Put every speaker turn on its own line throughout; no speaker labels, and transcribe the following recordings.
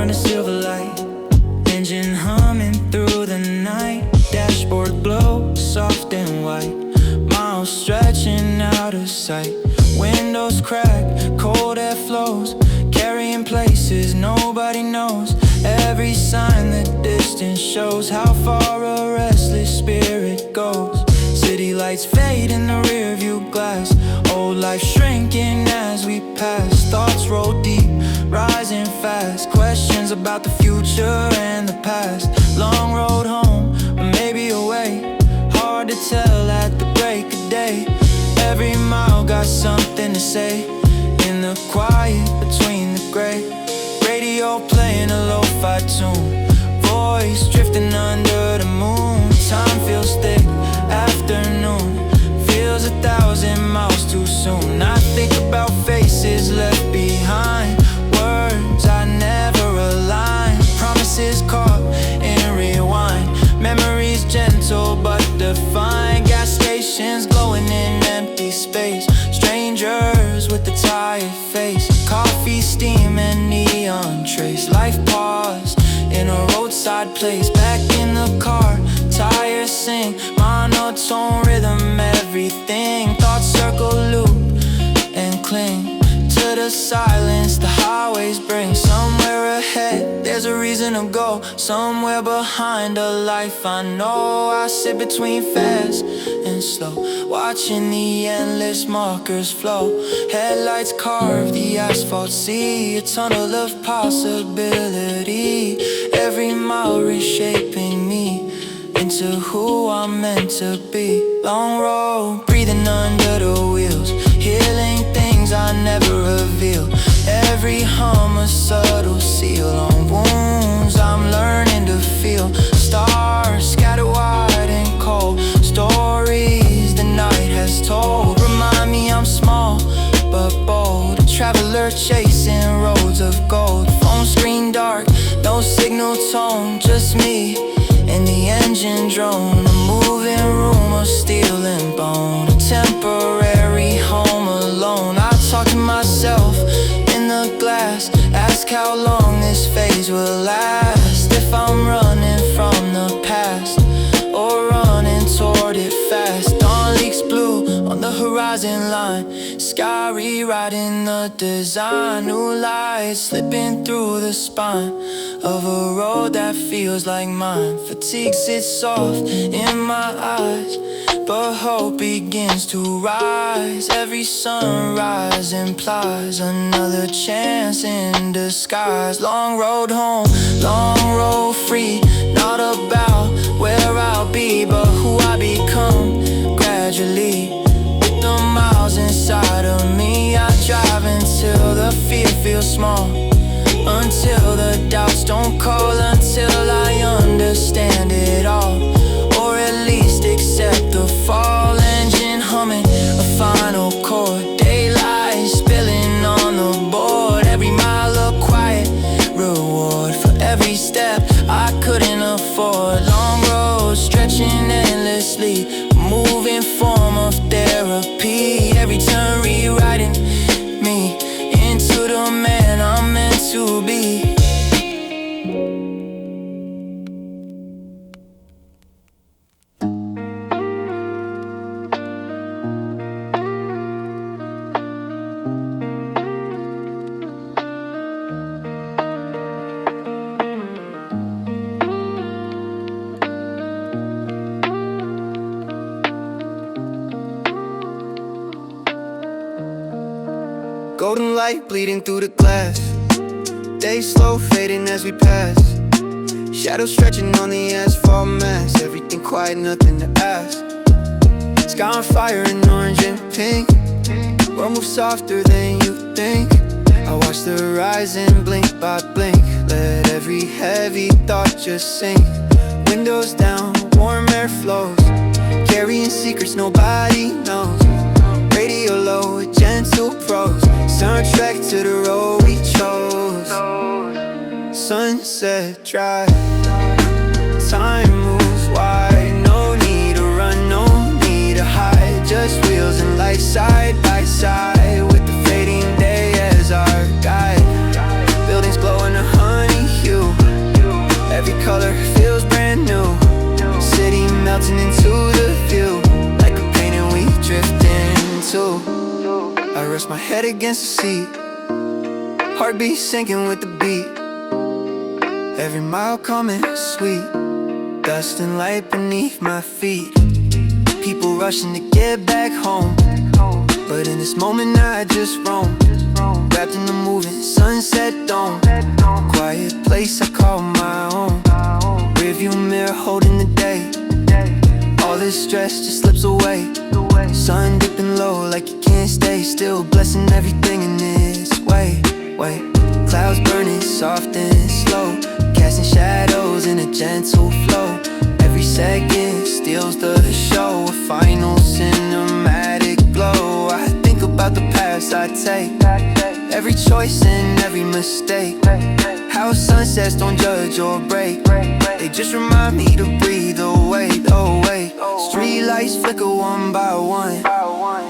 find a silver light. Engine humming through the night. Dashboard glow, soft and white. Miles stretching out of sight. Windows crack, cold air flows, carrying places nobody knows. Every sign the distance shows how far a restless spirit goes. City lights fade in the rear view glass. Old life shrinking as we pass. Thoughts roll deep, rising fast. Questions about the future and the past. Long road home, or maybe away. Hard to tell at the break of day. Every mile got something to say. In the quiet between the gray. Radio playing a lo-fi tune. Voice drifting under the moon. Time feels thick, afternoon feels 1,000 miles too soon. I think about faces left behind. Words I never aligned. Promises caught in rewind. Memories gentle but defined. Gas stations glowing in empty space. Strangers with the tired face. Coffee, steam and neon trace. Life paused in a roadside place. Back in the car, tires sing. Monotone rhythm, everything. Thoughts circle, loop and cling to the silence the highways bring. Somewhere ahead, there's a reason to go. Somewhere behind a life I know. I sit between fast and slow, watching the endless markers flow. Headlights carve the asphalt, see a tunnel of possibility. Every mile reshaping me into who I'm meant to be. Long road, breathing under the wheels. Healing things I never reveal. Every hum a subtle seal on wounds I'm learning to feel. Stars scattered wide and cold. Stories the night has told. Remind me I'm small but bold. A traveler chasing roads of gold. Phone screen dark, no signal tone. Just me and the engine drone. A moving room of steel and bone. A temporary home alone. I talk to myself in the glass. Ask how long this phase will last. If I'm running from the past or running toward it fast. Dawn leaks blue on the horizon line. Sky rewriting the design. New lights slipping through the spine of a road that feels like mine. Fatigue sits soft in my eyes, but hope begins to rise. Every sunrise implies another chance in disguise. Long road home, long road free. Not about where I'll be, but who I become gradually. With the miles inside of me, I drive until the fear feels small. Until the doubts don't call. Until I understand it all, or at least accept the fall. Engine humming a final chord. Daylight spilling on the board. Every mile a quiet reward for every step I couldn't afford. Long roads stretching endlessly. Moving form of therapy. Every turn rewriting me into the man I'm meant to be.
Golden light bleeding through the glass. Days slow fading as we pass. Shadows stretching on the asphalt mass. Everything quiet, nothing to ask. Sky on fire in orange and pink. World moves softer than you think. I watch the horizon blink by blink. Let every heavy thought just sink. Windows down, warm air flows. Carrying secrets nobody knows. Radio low, a gentle prose. Soundtrack to the road we chose. Sunset drive. Time moves wide. No need to run, no need to hide. Just wheels and lights side by side. With the fading day as our guide. Buildings glowing a honey rest my head against the seat. Heartbeat sinking with the beat. Every mile coming sweet. Dust and light beneath my feet. People rushing to get back home, but in this moment I just roam, wrapped in the moving sunset dome. Quiet place I call my own. Rearview mirror holding the day. All this stress just slips away. Sun dipping low like you can't stay still, blessing everything in its way. Clouds burning soft and slow, casting shadows in a gentle flow. Every second steals the show, a final cinematic glow. I think about the paths I take, every choice and every mistake. How sunsets don't judge or break, they just remind me to breathe away. Street lights flicker one by one,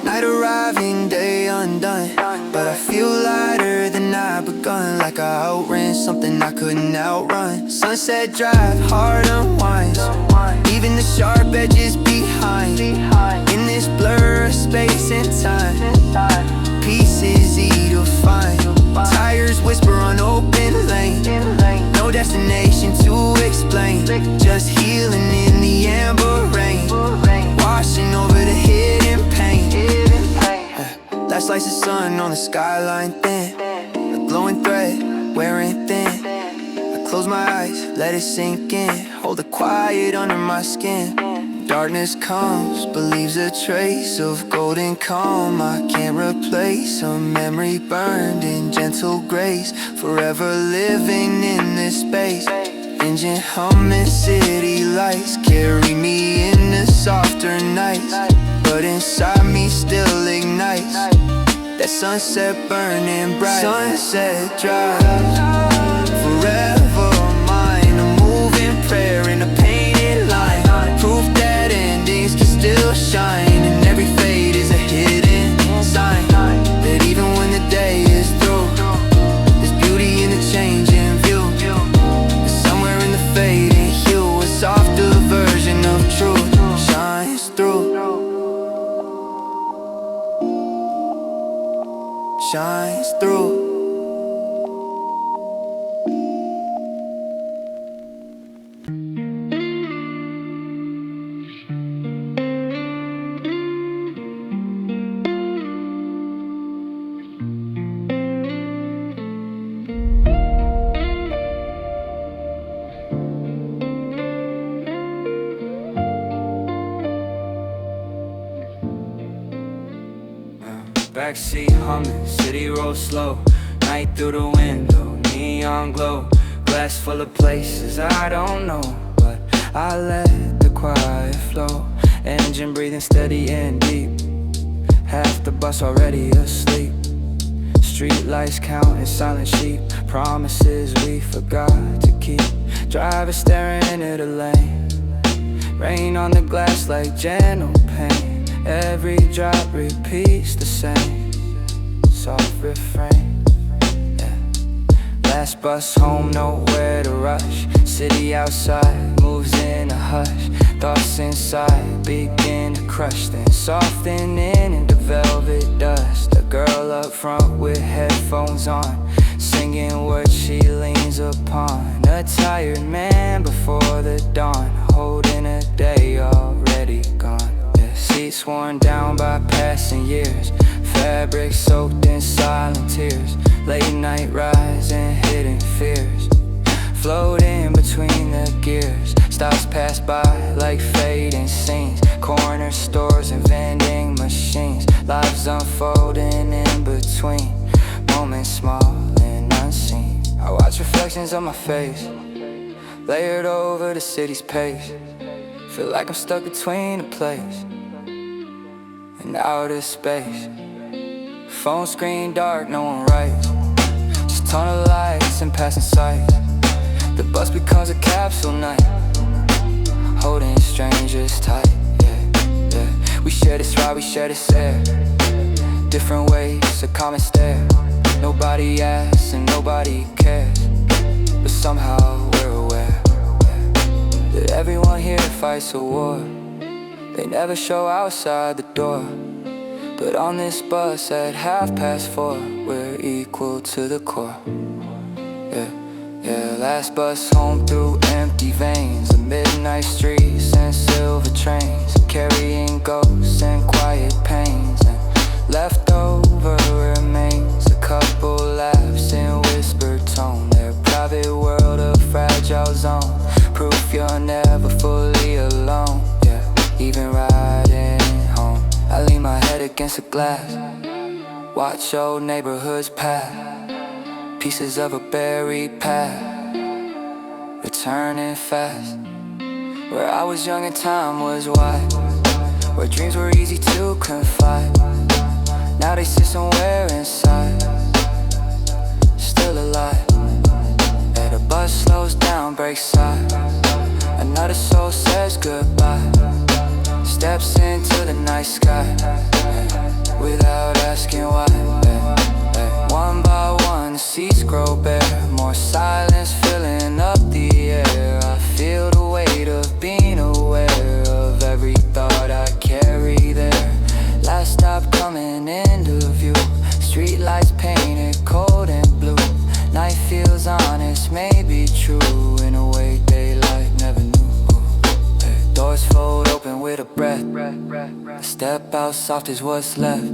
night arriving, day undone. But I feel lighter than I begun, like I outran something I couldn't outrun. Sunset drive, heart unwinds, leaving the sharp edges behind. In this blur of space and time, peace is easy to find. Tires whisper on open lane, no destination to explain, just healing in the amber rain, washing over the hidden pain. Last lights of sun on the skyline thin, a glowing thread wearing thin. I close my eyes, let it sink in, hold it quiet under my skin. Darkness comes, but leaves a trace of golden calm I can't replace. A memory burned in gentle grace, forever living in this space. Engine humming, city lights carry me into softer nights, but inside me still ignites that sunset burning bright. Sunset drives, forever mine, a moving prayer in a painted line. Proof that endings can still shine, and every fade is a hidden sign that even when the day is through, there's beauty in the changing view. And somewhere in the fading hue, a softer version of truth shines through. Shines through.
Backseat humming, city rolls slow, night through the window, neon glow. Glass full of places I don't know, but I let the quiet flow. Engine breathing steady and deep, half the bus already asleep. Street lights counting silent sheep, promises we forgot to keep. Driver staring into the lane, rain on the glass like gentle pain. Every drop repeats the same soft refrain, yeah. Last bus home, nowhere to rush. City outside moves in a hush. Thoughts inside begin to crush, then soften in into velvet dust. A girl up front with headphones on, singing words she leans upon. A tired man before the dawn, holding a day already gone. Seats worn down by passing years, fabric soaked in silent tears. Late night rides and hidden fears, floating between the gears. Stops pass by like fading scenes, corner stores and vending machines. Lives unfolding in between, moments small and unseen. I watch reflections on my face, layered over the city's pace. Feel like I'm stuck between a place and outer space. Phone screen dark, no one writes, just tunnel lights and passing sights. The bus becomes a capsule night, holding strangers tight, yeah. We share this ride, we share this air, different ways, a common stare. Nobody asks and nobody cares, but somehow we're aware that everyone here fights a war they never show outside the door. But on this bus at 4:30, we're equal to the core. Yeah, last bus home through empty veins, the midnight streets and silver trains, carrying ghosts and quiet pains, and leftover remains a couple laughs in whispered tone, their private world, a fragile zone, proof you're never fully alone. Yeah, even riding home, I lean my head against the glass, watch old neighborhoods pass, pieces of a buried path, returning fast. Where I was young and time was wide, where dreams were easy to confide. Now they sit somewhere inside, still alive. Yeah, the bus slows down, breaks side, another soul says goodbye, steps into the night sky, without asking why. One by one the seats grow bare, more silence filling up the air. I feel the weight of being aware of every thought I carry there. Last stop coming into view, street lights painted cold and blue. Night feels honest, maybe true, in a way daylight never knew. Doors fold open with a breath, step out soft is what's left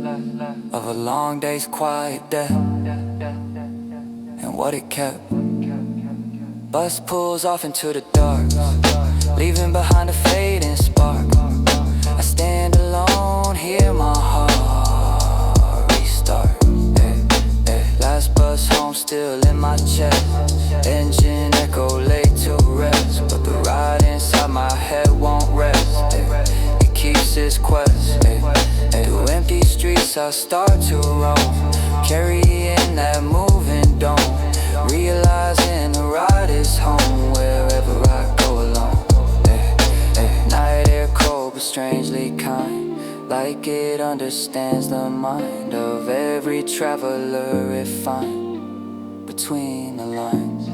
of a long day's quiet death, and what it kept. Bus pulls off into the dark, leaving behind a fading spark. I stand alone, hear my heart restart. Last bus home still in my chest, engine echo late to rest, but the ride inside my head won't rest. It keeps its quest. Through empty streets I start to roam, carrying that moving dome, realizing the ride is home wherever I go alone. Night air cold but strangely kind, like it understands the mind of every traveler it finds between the lines.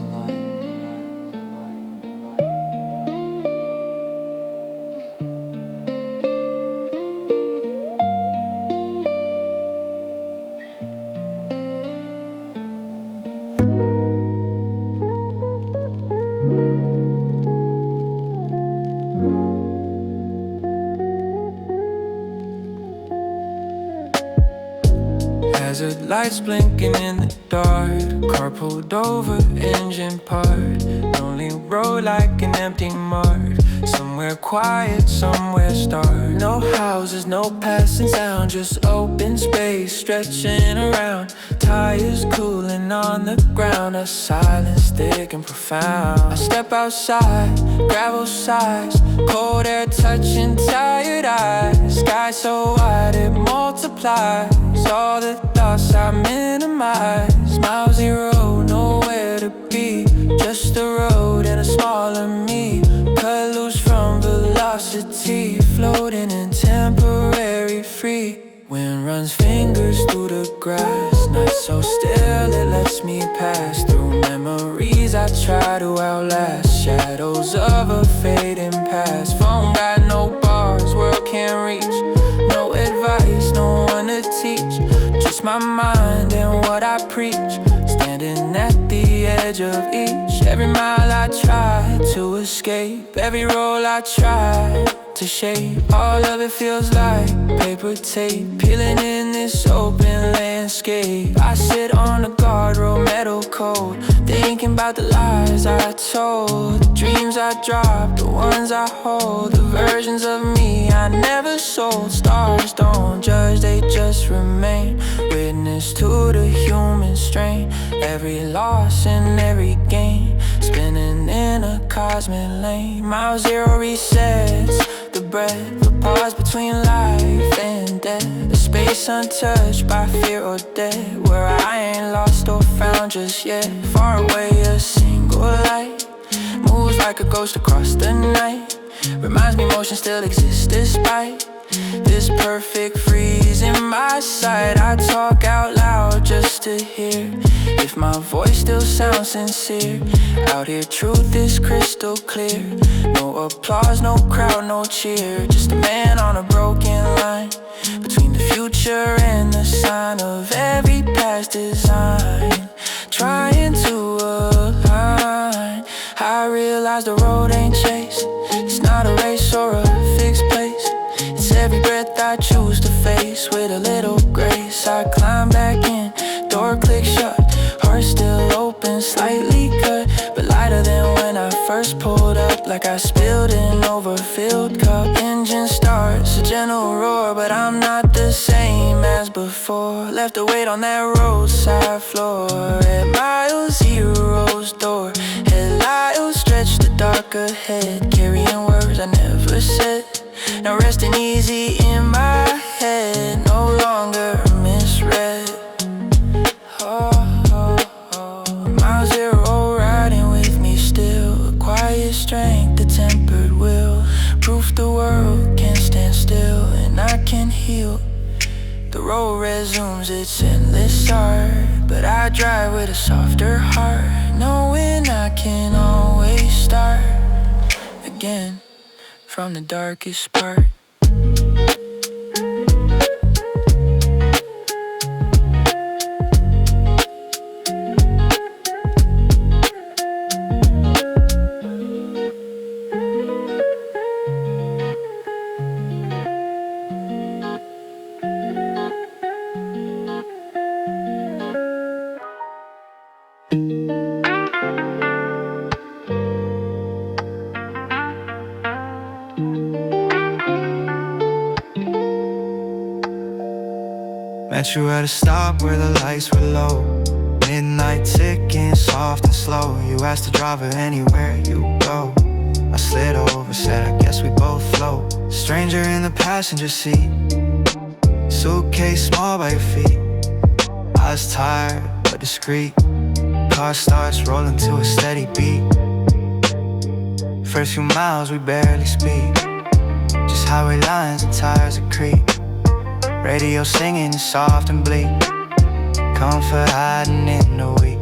Hazard lights blinking in the dark, car pulled over, engine parked, lonely road like an empty mart. Somewhere quiet, somewhere stark. No houses, no passing sound, just open space stretching around. Tires cooling on the ground, a silence thick and profound. I step outside, gravel sighs, cold air touching tired eyes. Sky so wide it multiplies, all the thoughts I minimize. Mile zero, nowhere to be, just a road and a smaller me. Cut loose from velocity, floating in temporary free. Wind runs fingers through the grass, night so still it lets me pass through memories I try to outlast. Shadows of a fading past, phone got no bars, world can't reach. No advice, no one to teach, just my mind and what I preach. Standing at the edge of each, every mile I try to escape, every role I try to shape. All of it feels like paper tape, peeling in this open landscape. I sit on a guardrail, metal cold, thinking about the lies I told, the dreams I dropped, the ones I hold, the versions of me I never sold. Stars don't judge, they just remain witness to the human strain. Every loss and every gain, spinning in a cosmic lane. Mile zero resets the breath, the pause between life and death, the space untouched by fear or death, where I ain't lost or found just yet. Far away a single light moves like a ghost across the night, reminds me motion still exists despite this perfect freeze in my sight. I talk out loud just to hear if my voice still sounds sincere. Out here truth is crystal clear, no applause, no crowd, no cheer, just a man on a broken line between the future face to face with a little grace. I climb back in, door click shut, heart still open, slightly cut, but lighter than when I first pulled up. Like I spilled an overfilled cup. Engine starts, a gentle roar, but I'm not the same as before. Left a weight on that roadside floor. At mile zero's door, headlights stretch the dark ahead, carrying words I never said. Now resting easy in my head, no longer misread. Mile zero riding with me still, a quiet strength, a tempered will. Proof the world can stand still and I can heal. The road resumes its endless art, but I drive with a softer heart, knowing I can always start again from the darkest part.
Met you at a stop where the lights were low. Midnight ticking, soft and slow. You asked the driver anywhere you go. I slid over, said I guess we both float. Stranger in the passenger seat, suitcase small by your feet. Eyes tired but discreet. Car starts rolling to a steady beat. First few miles we barely speak, just highway lines and tires that creak. Radio singing soft and bleak, comfort hiding in the week,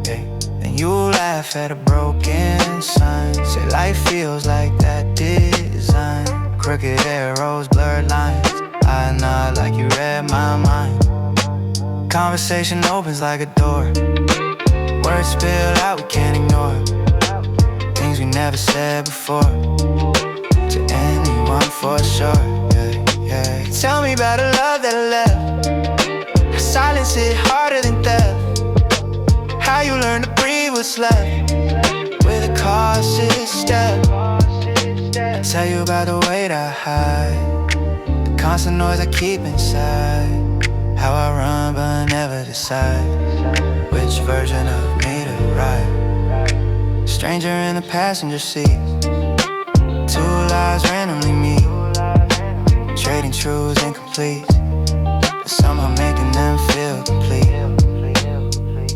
yeah. Then you laugh at a broken sign, say life feels like that design. Crooked arrows, blurred lines, I nod like you read my mind. Conversation opens like a door, words spill out we can't ignore. Things we never said before, to anyone for sure, yeah, yeah. Tell me about a love that left, silence hit harder than theft. How you learn to breathe what's left, with a cautious step. Tell you about the weight I hide, the constant noise I keep inside. How I run but never decide which version of me to ride. Stranger in the passenger seat, two lives randomly meet, trading truths incomplete, but somehow making them feel complete.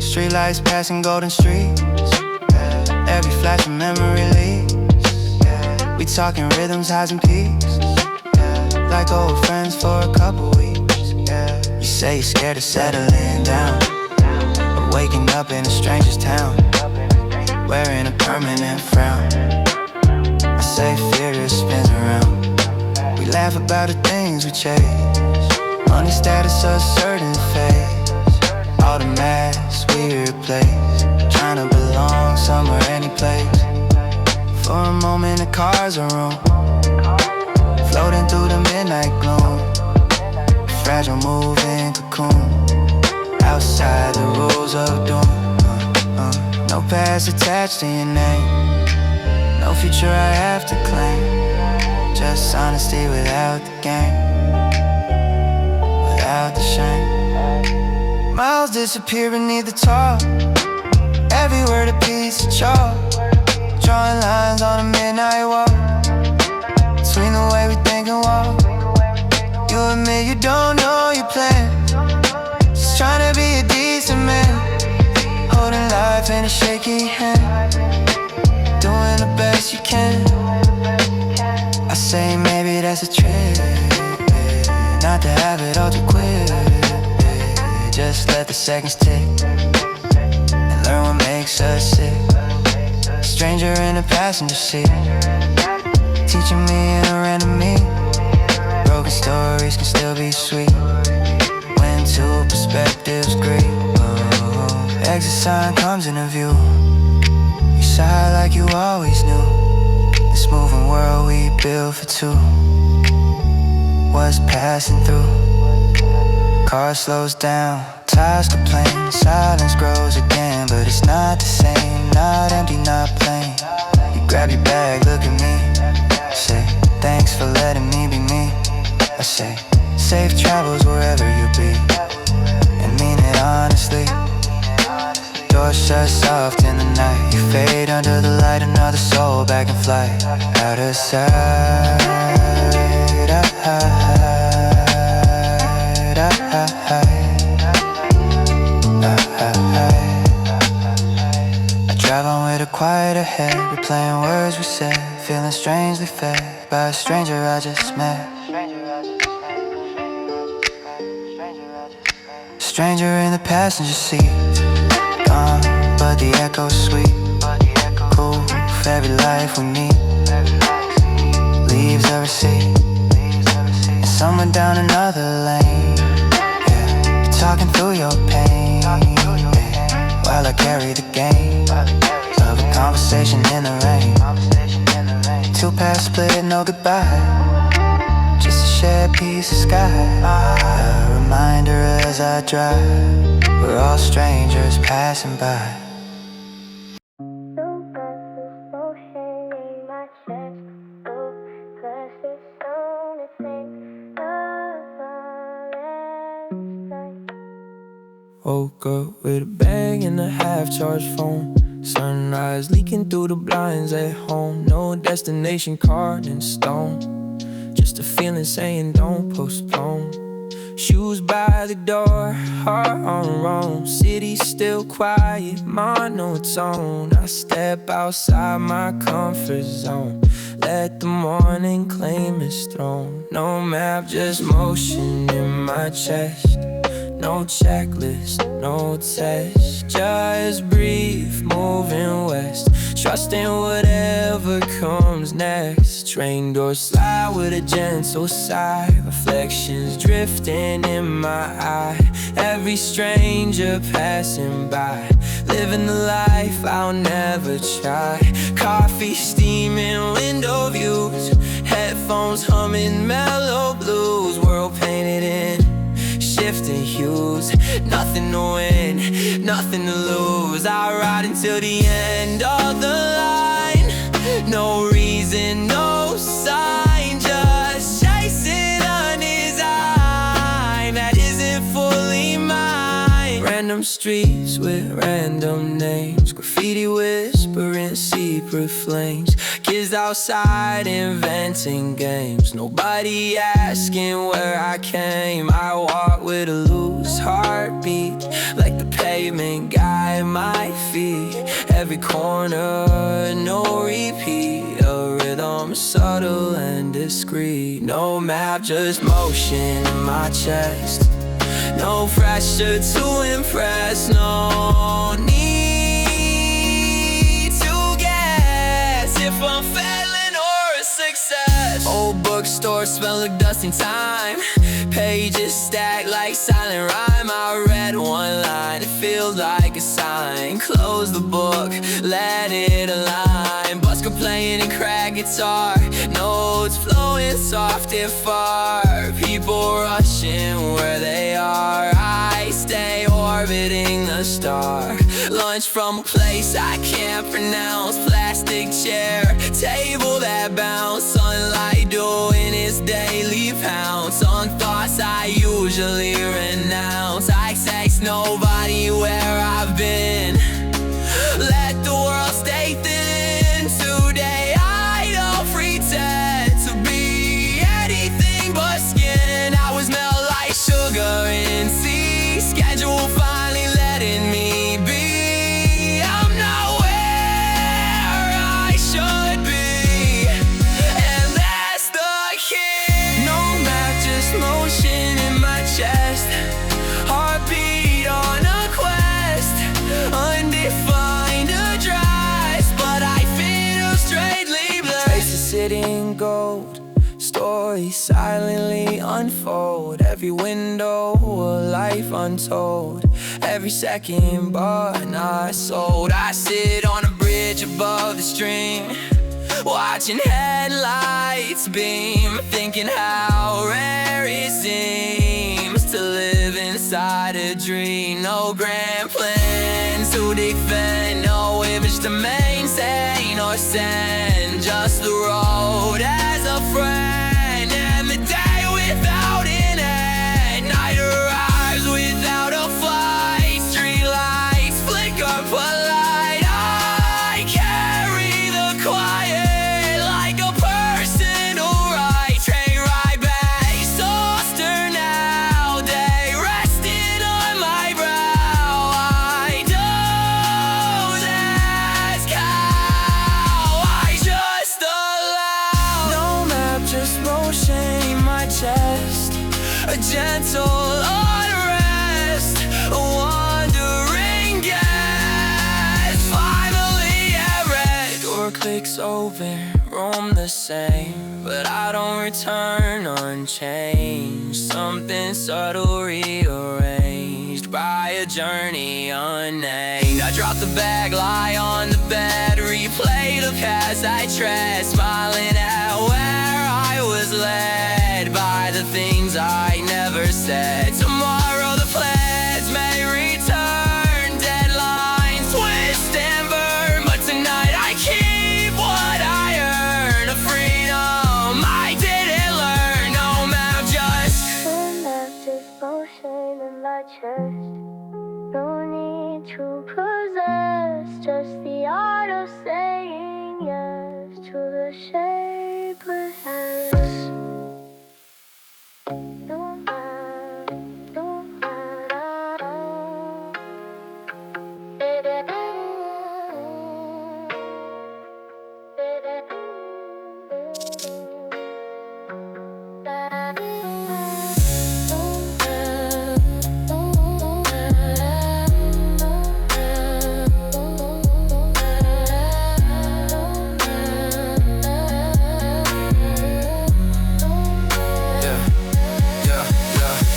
Streetlights passing golden streets, yeah. Every flash of memory leaves, yeah. We talking rhythms, highs and peaks, yeah. Like old friends for a couple weeks, yeah. You say you're scared of settling down, but waking up in a stranger's town, wearing a permanent frown. I say fear just spins around. We laugh about the things we chase, money, status, a certain phase. All the masks we replace, trying to belong somewhere, any place. For a moment the cars are room, floating through the midnight gloom. Fragile moving cocoon, outside the rules of doom. No past attached to your name, no future I have to claim. Just honesty without the game, without the shame. Miles disappear beneath the top, every word a piece of chalk. Drawing lines on a midnight walk, between the way we think and walk. You admit you don't know your plan, just trying to be a decent man, holding life in a shaky hand, doing the best you can. I say maybe that's a trick, not to have it all too quick. Just let the seconds tick and learn what makes us sick. Stranger in the passenger seat, teaching me in a random me. Broken stories can still be sweet when two perspectives agree. Exit sign comes into view, you sigh like you always knew. This moving world we built for two,
what's passing through. Car slows down, tires complain, silence grows again, but it's not the same, not empty, not plain. You grab your bag, look at me, say, thanks for letting me be me. I say, safe travels wherever you be, and mean it honestly. Door shuts soft in the night, you fade under the light, another soul back in flight. Out of sight, I drive on with a quieter head, replaying words we said, feeling strangely fed by a stranger I just met. Stranger in the passenger seat, gone, but the echo's sweet. Cool for every life we meet. Leaves a receipt, and someone down another lane. Yeah, you're talking through your pain, yeah, while I carry the game of a conversation in the rain. 2 paths split, no goodbye, just a shared piece of sky. A reminder as I drive, we're all strangers passing by. Woke up with a bag and a half-charged phone. Sunrise leaking through the blinds at home. No destination carved in stone, just a feeling saying don't postpone. Shoes by the door, heart on wrong. City still quiet, mind on its own. I step outside my comfort zone, let the morning claim its throne. No map, just motion in my chest. No checklist, no test, just breathe, moving west, trusting whatever comes next. Train doors slide with a gentle sigh, reflections drifting in my eye. Every stranger passing by, living the life I'll never try. Coffee steaming, window views, headphones humming mellow blues. World painted in shifting hues, nothing to win, nothing to lose. I ride until the end of the line. No reason, no sign, just chasing a design that isn't fully mine. Random streets with random names, graffiti whispering secret flames. Kids outside inventing games, nobody asking where I came. I walk with a loose heartbeat, like the pavement guide my feet. Every corner, no repeat, a rhythm subtle and discreet. No map, just motion in my chest. No pressure to impress, no need to guess if I'm failing or a success. Old bookstore smell of dust and time, pages stacked like silent rhyme. I read one line, it feels like a sign. Close the book, let it align. Busker playing a cracked guitar, notes flowing soft and far. People rushing where they are, I stay orbiting the star. Lunch from a place I can't pronounce, plastic chair, table that bounce. Sunlight doing its daily pounce on thoughts I usually renounce. I text nobody where I've been, let the world stay thin. Today I don't pretend to be anything but skin. I was melt like sugar in tea, schedule finally letting me be. I'm not where I should be, and that's the key. No map, just motion in my chest, heartbeat on a quest, undefined address, but I feel straightly blessed. Trace the city in gold, stories silently unfold. Every window, a life untold. Every second, but not sold. I sit on a bridge above the stream, watching headlights beam, thinking how rare it seems to live inside a dream. No grand plans to defend, no image to maintain or send, just the road as a friend, and the day without an end. Night arrives without a fight, street lights flicker polite. I carry the quiet like a personal right. Train ride back, exhausted now, day resting on my brow. I doze as cow, I just allow. No map, just motion in my chest, a gentle unrest, a wandering guess. Finally at rest, door clicks open, roam the same, but I don't return unchanged. Something subtle rearranged by a journey unnamed. I drop the bag, lie on the bed, replay the past I tread, smiling at where I was led by the things I never said. Tomorrow the plans may return, deadlines twist and burn, but tonight I keep what I earn, a freedom I didn't learn. No map, just motion in my chest. No need to possess, just the art of saying yes to the shapeless hands. No map, no map.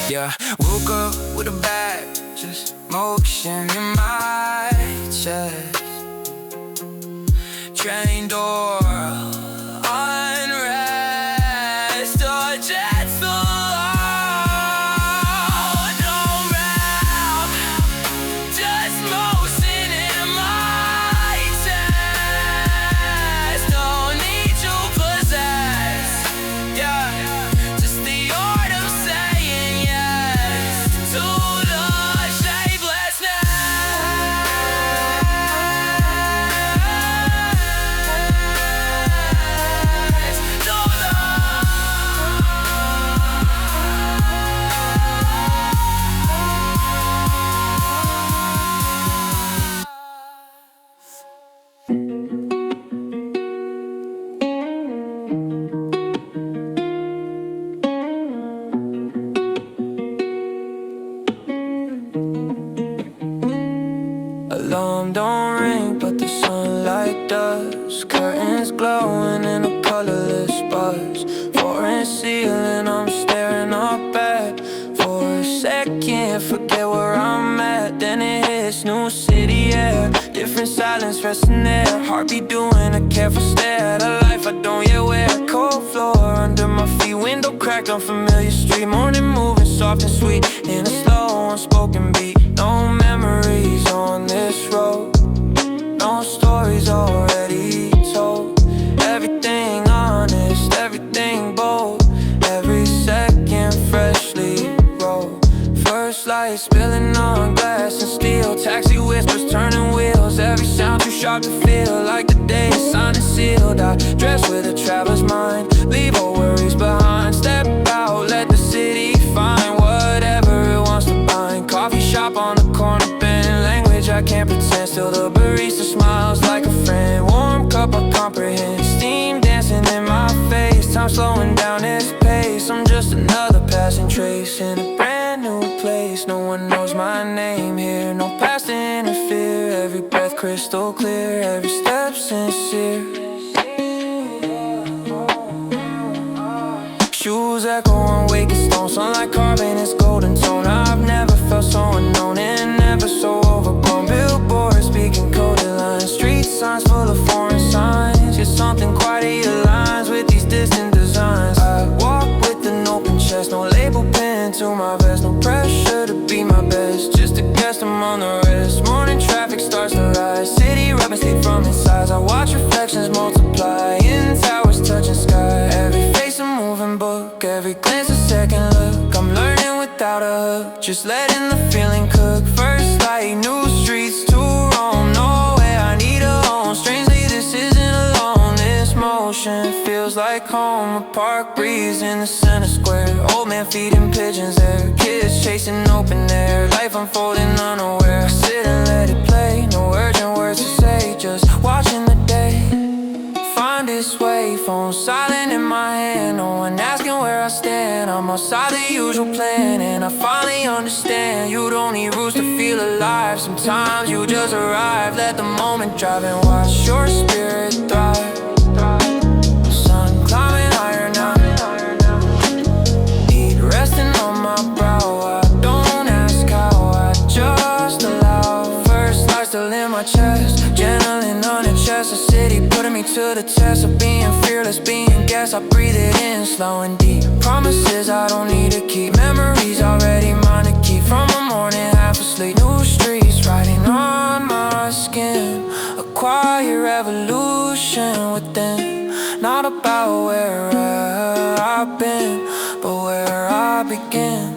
Yeah, woke up with a bag, just motion in my chest. Train door, unrest, a jet no map, just motion in my chest. No need to possess, yeah, just the art of saying yes to the shapelessness. Alarm don't ring, but the sunlight does. Curtains glowing in a colorless buzz. Foreign ceiling, I'm staring up at. For a second, forget where I'm at. Then it hits, new city air. Different silence resting there. Heartbeat doing a careful stare at a life I don't yet wear. Cold floor under my feet, window cracked, unfamiliar street. Morning moving soft and sweet in a slow unspoken beat. No memories on this road, no stories already told. Everything honest, everything bold, every second freshly rolled. First light spilling on glass and steel, taxi whispers turning wheels. Every sound too sharp to feel like the day is signed and sealed. I dress with a traveler's mind, leave all worries behind. Step out, let the city find whatever it wants to bind. Coffee shop on the corner, pen language I can't pretend. Still the barista smiles like a friend. Warm cup I comprehend, steam dancing in my face. Time slowing down its pace. I'm just another passing trace in a brand new place. No one knows my name here, no past to interfere. Every breath crystal clear, every step sincere. Shoes echo on waking stone, sunlight carving its golden tone. I've never felt so unknown and never so overgrown. Billboards speaking coded lines, street signs full of foreign signs. Yet something quiet my vest. No pressure to be my best, just a guest among the rest. Morning traffic starts to rise, city rapping sleep from inside. I watch reflections multiply, in towers touching sky. Every face a moving book, every glance a second look. I'm learning without a hook, just letting the feeling cook. First light, new streets to roam, nowhere I need a home. Strangely this isn't alone, this motion feels like home. A park breeze in the center square, old man feeding pigeons there, kids chasing open air, life unfolding unaware. I sit and let it play, no urgent words to say, just watching the day find its way. Phone silent in my hand, no one asking where I stand. I'm outside the usual plan, and I finally understand. You don't need rules to feel alive, sometimes you just arrive. Let the moment drive and watch your spirit thrive. Sun climbing higher now, need resting on my brow. I don't ask how, I just allow. First light still in my chest, channeling on the chest. A city putting me to the test of being fearless, being gas. I breathe it in, slow and deep. Promises I don't need to keep, memories already mine to keep. From a morning half asleep, new streets writing on my skin. A quiet revolution within, not about where I've been, but where I begin.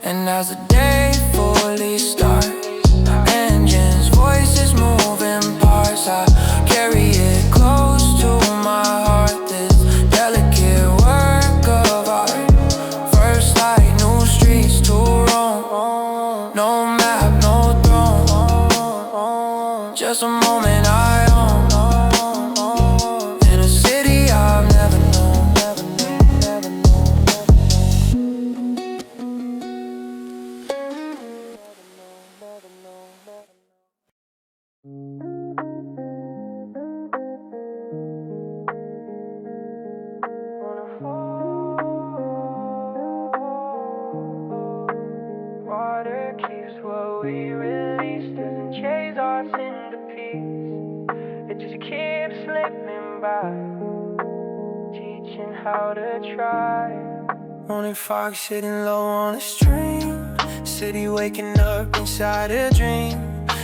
And as the day fully starts, engines, voices, moving parts, I carry it close to my heart. This delicate work of art. First light, new streets to roam. No map, no throne, just a moment I own. In a city I've never known, never known, never Water keeps what we release, doesn't chase us into peace. It just keeps slipping by, teaching how to try. Morning fog sitting low on the stream, city waking up inside a dream.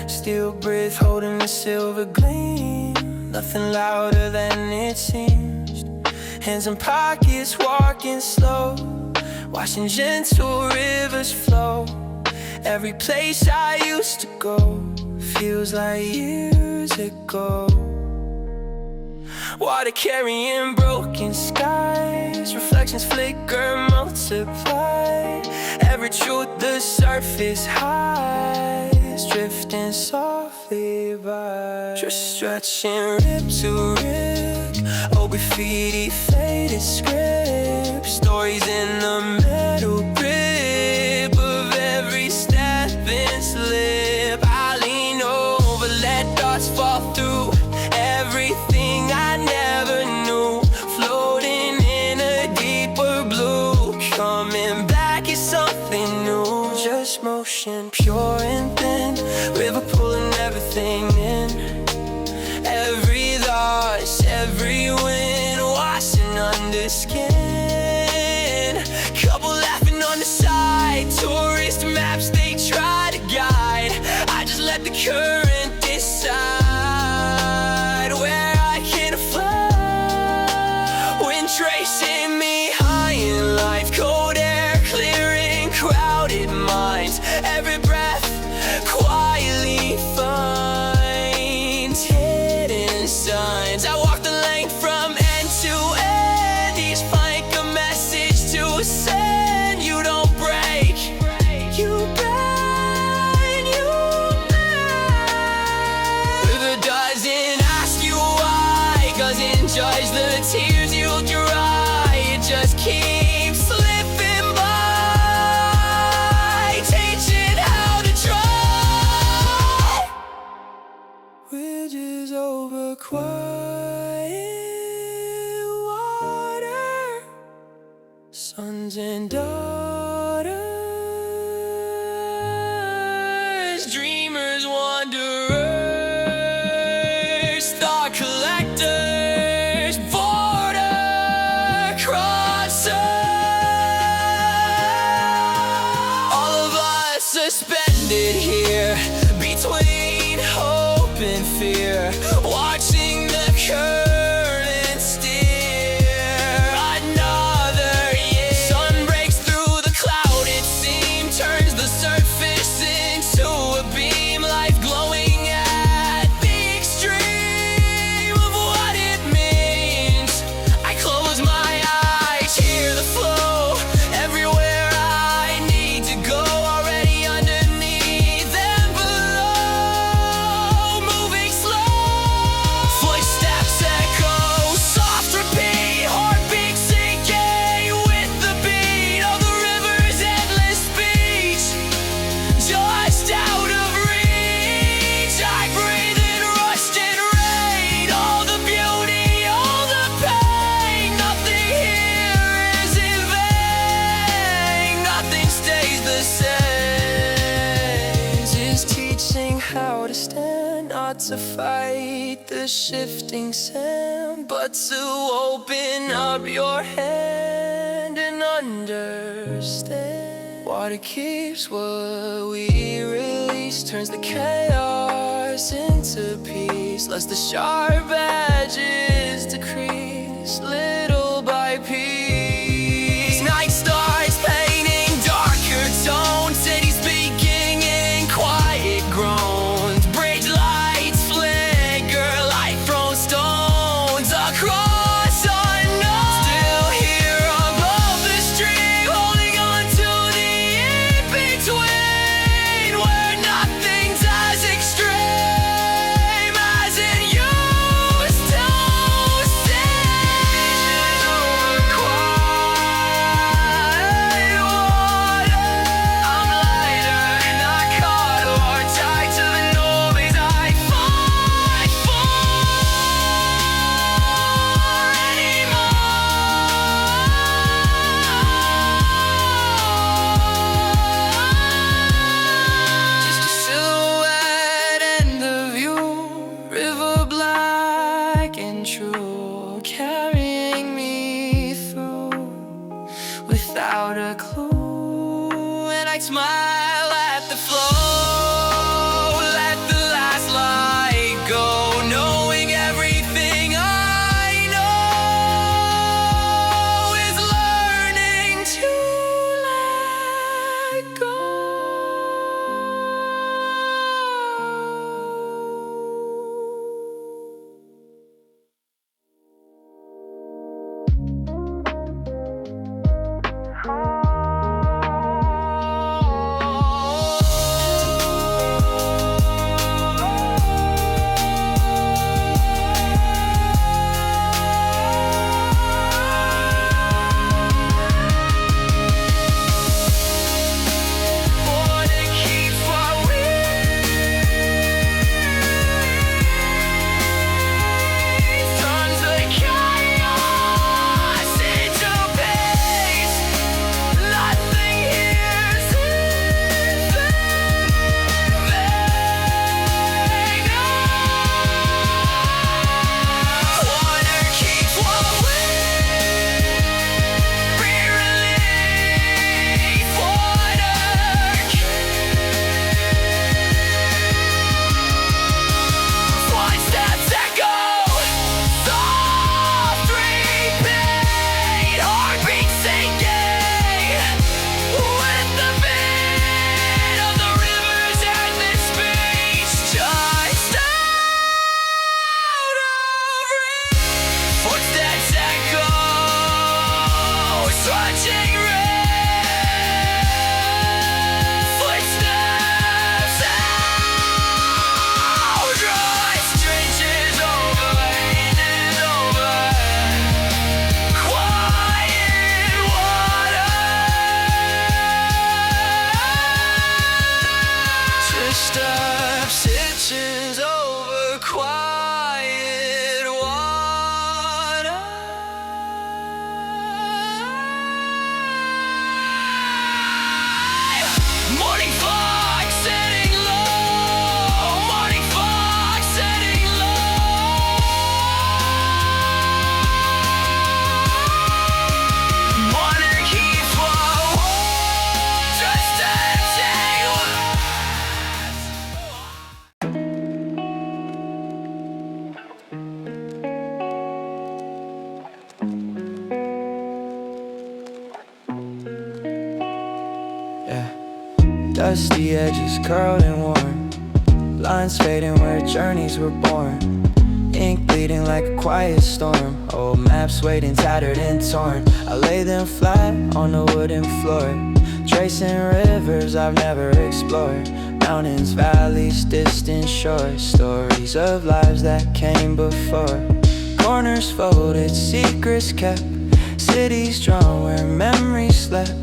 Still breath holding the silver gleam, nothing louder than it seems. Hands in pockets walking slow, watching gentle rivers flow. Every place I used to go feels like years ago. Water carrying broken skies, reflections flicker, multiply. Every truth the surface hides, drifting softly by. Just stretching rib to rib, old graffiti, faded script. Stories in the metal grip of every step and slip. I lean over, let thoughts fall through everything I never knew. Floating in a deeper blue, coming back is something new. Just motion, pure and thin, river pulling everything in. Every loss, every win, washing under skin. Couple laughing on the side, tourist maps they try to guide. I just let the current decide where I can fly. Wind tracing me high in life, cold air clearing crowded minds. Every breath quietly finds hidden signs. I walk the length from end to end, each plank a message to send. You don't break, you bend, you mend. River doesn't ask you why, doesn't judge the tears you dry. It just keeps slipping by, teaching how to try. Bridges over quiet water, sons and daughters, dreamers, wanderers, thought collectors, border crossers. stranded here between hope and fear, watching the current steer. Another year, sun breaks through the clouded seam, turns the surface into a beam, life glowing at the extreme of what it means. I close my eyes, hear the flow everywhere I need to go, already underneath and below, moving slow. Footsteps echo, soft repeat, heartbeat sinking with the beat of the river's endless speech. Just out of reach, I breathe in rust and rain, all the beauty, all the pain. Nothing here is in vain, nothing stays the same. Is teaching how to stand, not to fight the shifting sand, but to open up your hand and understand. Water keeps what we release, turns the chaos into peace, lets the sharp edges decrease little by piece. Night starts painting darker tones, cities speaking in quiet groans, bridge lights flicker like thrown stones across unknown. Still here above the stream, holding on to the in-between, where nothing's as extreme as it used to seem. Quiet water, I'm lighter, not caught or tied to the noise I fight for anymore. Just a silhouette and the view, river black and true, carrying me through without a clue. And I smile at the flow, let the last light go, knowing everything I know is learning to let go. dusty edges curled and worn, lines fading where journeys were born, ink bleeding like a quiet storm, old maps waiting tattered and torn. I lay them flat on the wooden floor, tracing rivers I've never explored, mountains, valleys, distant shores, stories of lives that came before. Corners folded, secrets kept, cities drawn where memories slept,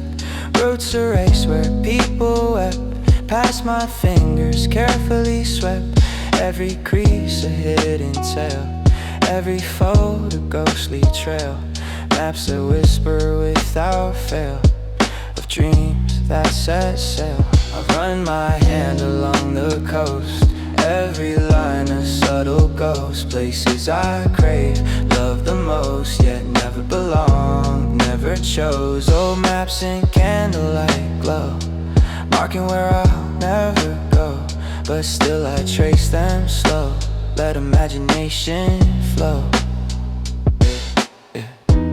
roots erased where people wept, past my fingers carefully swept, every crease a hidden tale, every fold a ghostly trail, maps that whisper without fail, of dreams that set sail. I run my hand along the coast, every line a subtle ghost, places I crave, love the most, yet never belonged, never chose. Old maps in candlelight glow, marking where I'll never go, but still I trace them slow, let imagination flow.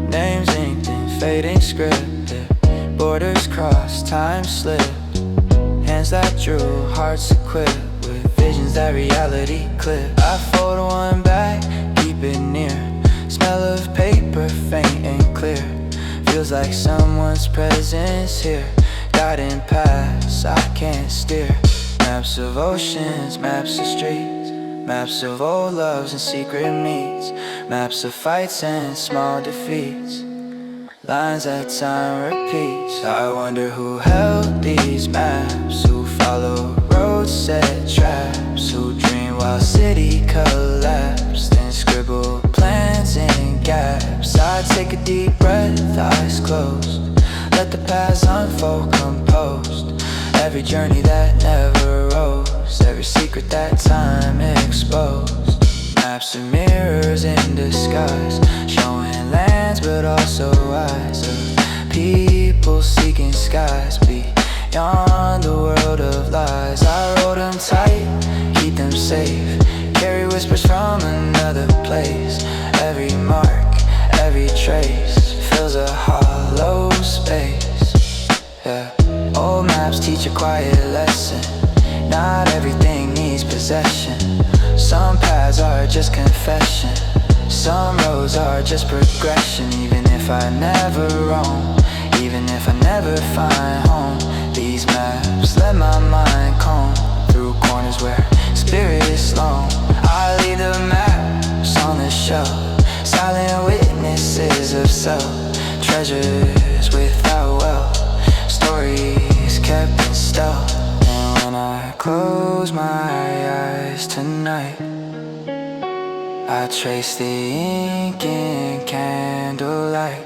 Names inked in fading script, borders crossed, time slipped, hands that drew, hearts equipped with visions that reality clipped. I fold one back, keep it near, smell of paper faint and clear, feels like someone's presence here, guiding paths I can't steer. Maps of oceans, maps of streets, maps of old loves and secret meets, maps of fights and small defeats, lines that time repeats. I wonder who held these maps, who follow roads, set traps, who dream while city collapsed, and scribble plans in gaps. I take a deep breath, eyes closed, let the past unfold composed, every journey that never rose, every secret that time exposed. Maps of mirrors in disguise, showing lands but also eyes of people seeking skies beyond the world of lies. I wrote them tight, keep them safe, carry whispers from another place, every mark, every trace fills a hollow space. Yeah. Old maps teach a quiet lesson, not everything needs possession. Some paths are just confession, some roads are just progression. Even if I never roam, even if I never find home, these maps let my mind comb through corners where spirit is slow. I leave the maps on the shelf, silent witnesses of self, treasures without wealth, stories kept in stealth. And when I close my eyes tonight, I trace the ink in candlelight,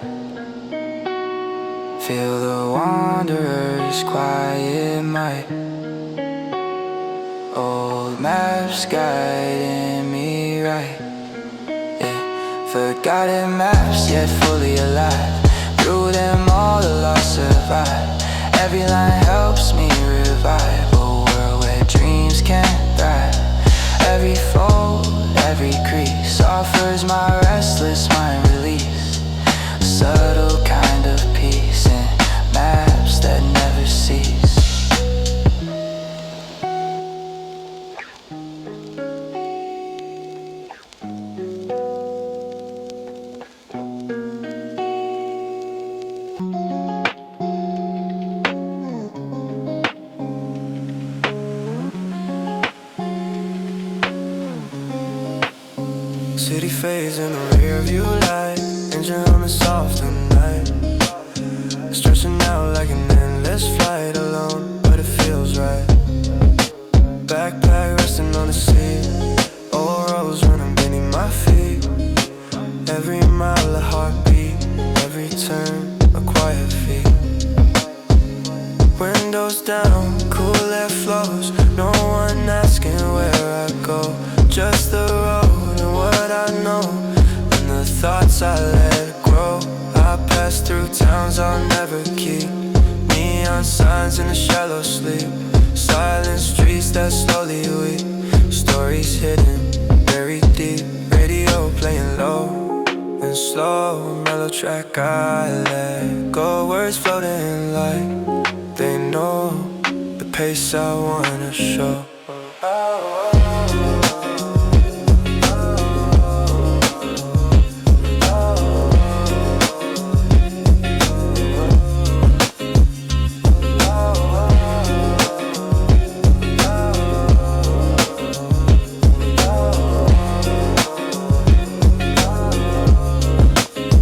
feel the wanderer's quiet might, old maps guiding me right. Yeah, forgotten maps yet fully alive, through them all the lost survive, every line helps me revive a world where dreams can thrive. Every fold, every crease offers my restless mind release, a subtle kind of peace in maps that never cease.
City fades in the rear view light, engine humming soft at night, stretching out like an endless flight, alone but it feels right. Backpack resting on the seat, old roads running beneath my feet, every mile a heartbeat, every turn a quiet feat. Windows down, cool air flows, no one asking where I go, just the road and what I know, and the thoughts I let grow. I pass through towns I'll never keep, neon signs in a shallow sleep, silent streets that slowly weep, stories hidden, buried deep, radio playing low and slow, mellow track I let go, words floating like they know. The
pace I wanna show.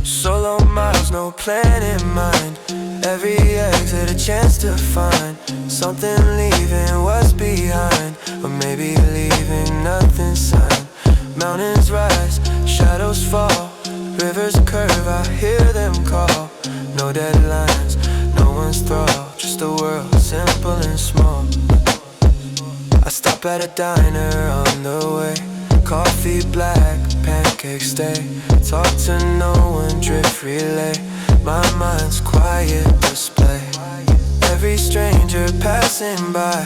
Solo miles, no plan in mind. Every exit a chance to find something, leaving what's behind, or maybe leaving nothing signed. Mountains rise, shadows fall, rivers curve, I hear them call. No deadlines, no one's thrall, just a world simple and small. I stop at a diner on the way, coffee black, pancakes stay. Talk to no one, drift relay. My mind's quiet display. Every stranger passing by,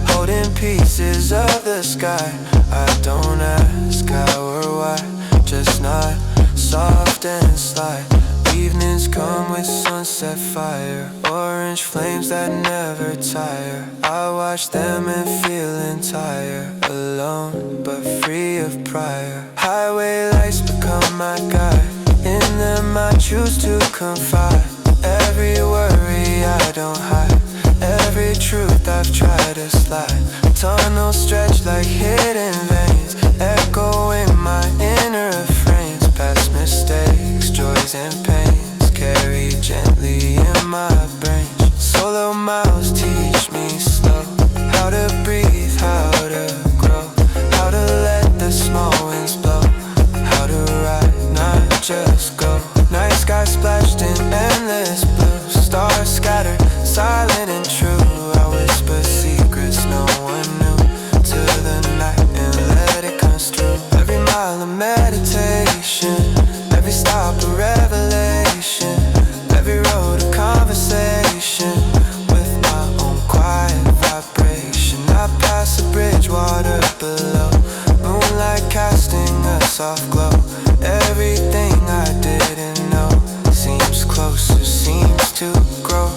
holding pieces of the sky. I don't ask how or why, just nod, soft and slide. Evenings come with sunset fire, orange flames that never tire. I watch them and feel entire, alone but free of prior. Highway lights become my guide, in them I choose to confide. Every worry I don't hide, every truth I've tried to slide. Tunnels stretch like hidden veins, echoing my inner refrains. Past mistakes, joys and pains, carry gently in my brain. Solo miles teach me slow, how to breathe, how to grow, how to let the small winds blow, how to ride, not just go. Night sky splashed in endless blue, stars scattered, silent and true. I whisper secrets no one knew to the night and let it construe. Every mile a meditation, every stop a revelation, every road a conversation with my own quiet vibration. I pass a bridge, water below, moonlight casting a soft glow. Everything I didn't know seems closer, seems to grow.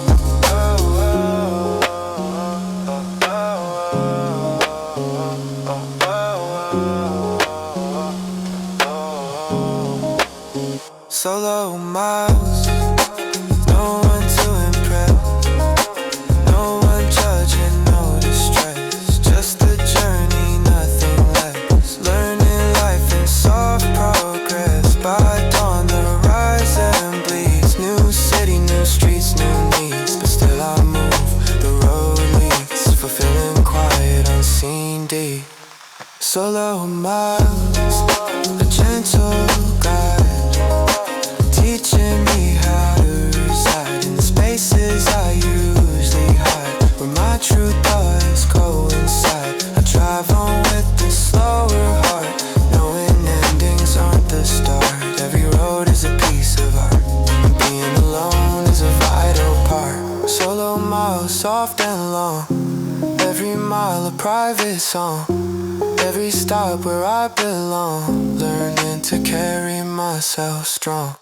Solo miles, no one to impress, no one judging, no distress, just the journey, nothing less. Learning life in soft progress, by dawn the horizon bleeds. New city, new streets, new needs, but still I move, the road leads, fulfilling quiet, unseen deed. Solo miles, a gentle guide, teaching me how to reside in spaces I usually hide, where my true thoughts coincide. I drive on with the slower heart, knowing endings aren't the start. Every road is a piece of art, and being alone is a vital part. Solo miles, soft and long, every mile a private song, every stop where I belong, learning to carry myself strong.